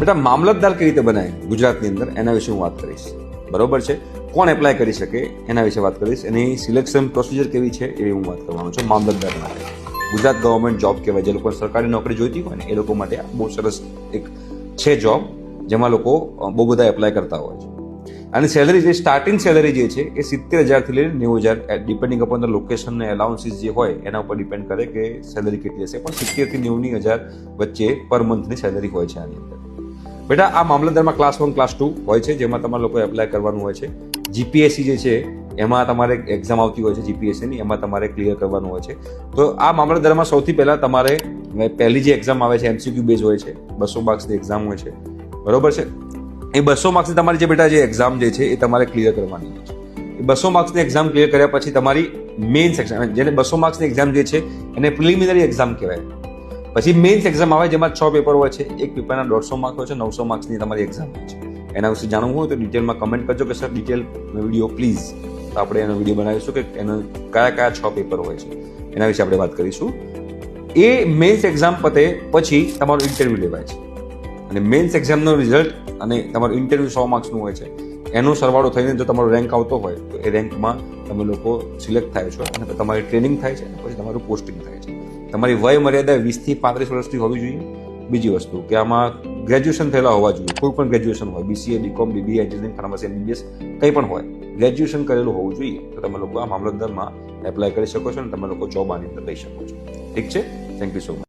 બેટા મામલતદાર કઈ રીતે બનાય ગુજરાતની અંદર એના વિશે હું વાત કરીશ. બરોબર છે. કોણ એપ્લાય કરી શકે એના વિશે વાત કરીશ. એની સિલેક્શન પ્રોસિજર કેવી છે એ હું વાત કરવાનો છું. મામલતદાર માટે ગુજરાત ગવર્મેન્ટ જોબ કહેવાય. જે લોકો સરકારી નોકરી જોઈતી હોય ને એ લોકો માટે આ બહુ સરસ એક છે જોબ, જેમાં લોકો બહુ બધા એપ્લાય કરતા હોય છે. અને સેલરી જે સ્ટાર્ટિંગ સેલરી જે છે એ 70,000 લઈને 90,000 ડિપેન્ડિંગ અપોન ધ લોકેશન ને એલાઉન્સીસ જે હોય એના ઉપર ડિપેન્ડ કરે કે સેલરી કેટલી હશે. પણ 70,000 થી 90,000 વચ્ચે પર મંથની સેલરી હોય છે આની અંદર. બેટા આ મામલતદારમાં ક્લાસ 1 ક્લાસ 2 હોય છે, જેમાં તમારે લોકો એપ્લાય કરવાનું હોય છે. જીપીએસસી જે છે એમાં તમારે એક્ઝામ આવતી હોય છે જીપીએસસીની, એમાં તમારે ક્લિયર કરવાનું હોય છે. તો આ મામલતદારમાં સૌથી પહેલા તમારે પહેલી જે એક્ઝામ આવે છે એમસીક્યુ બેઝ હોય છે, 200 માર્ક્સની એક્ઝામ હોય છે. બરોબર છે. એ 200 માર્ક્સની તમારી જે બેટા જે એક્ઝામ જે છે એ તમારે ક્લિયર કરવાની હોય છે. એ 200 માર્ક્સની એક્ઝામ ક્લિયર કર્યા પછી તમારી મેઇન્સ એક્ઝામ, જેને 200 માર્ક્સની એક્ઝામ જે છે એને પ્રિલિમિનરી એક્ઝામ કહેવાય. પછી મેઇન્સ એક્ઝામ આવે જેમાં 6 પેપર હોય છે. એક પેપરના 150 માર્ક હોય છે, 900 માર્ક્સની તમારી એક્ઝામ હોય છે. એના વિશે જાણવું હોય તો ડિટેલમાં કમેન્ટ કરજો કે સર ડિટેલ વિડીયો પ્લીઝ, તો આપણે એનો વિડીયો બનાવીશું કે એનો કયા 6 પેપર હોય છે એના વિશે આપણે વાત કરીશું. એ મેઇન્સ એક્ઝામ પતે પછી તમારું ઇન્ટરવ્યુ લેવાય છે. અને મેઇન્સ એક્ઝામનો રિઝલ્ટ અને તમારું ઇન્ટરવ્યુ 100 માર્ક્સનું હોય છે. એનો સરવાળો થઈને જો તમારો રેન્ક આવતો હોય તો એ રેન્કમાં તમે લોકો સિલેક્ટ થાય છો અને તમારી ટ્રેનિંગ થાય છે અને પછી તમારું પોસ્ટિંગ થાય છે. તમારી વય મર્યાદા 20 થી 35 વર્ષની હોવી જોઈએ. બીજી વસ્તુ કે આમાં ગ્રેજ્યુએશન થયેલા હોવા જોઈએ. કોઈ પણ ગ્રેજ્યુએશન હોય, BCA, BCom, BBA, engineering, pharmacy, MBBS કંઈ પણ હોય, ગ્રેજ્યુએશન કરેલું હોવું જોઈએ. તો તમે લોકો આ મામલતદારમાં એપ્લાય કરી શકો છો અને તમે લોકો જોબ આની અંદર લઈ શકો છો. ઠીક છે. Thank you so much.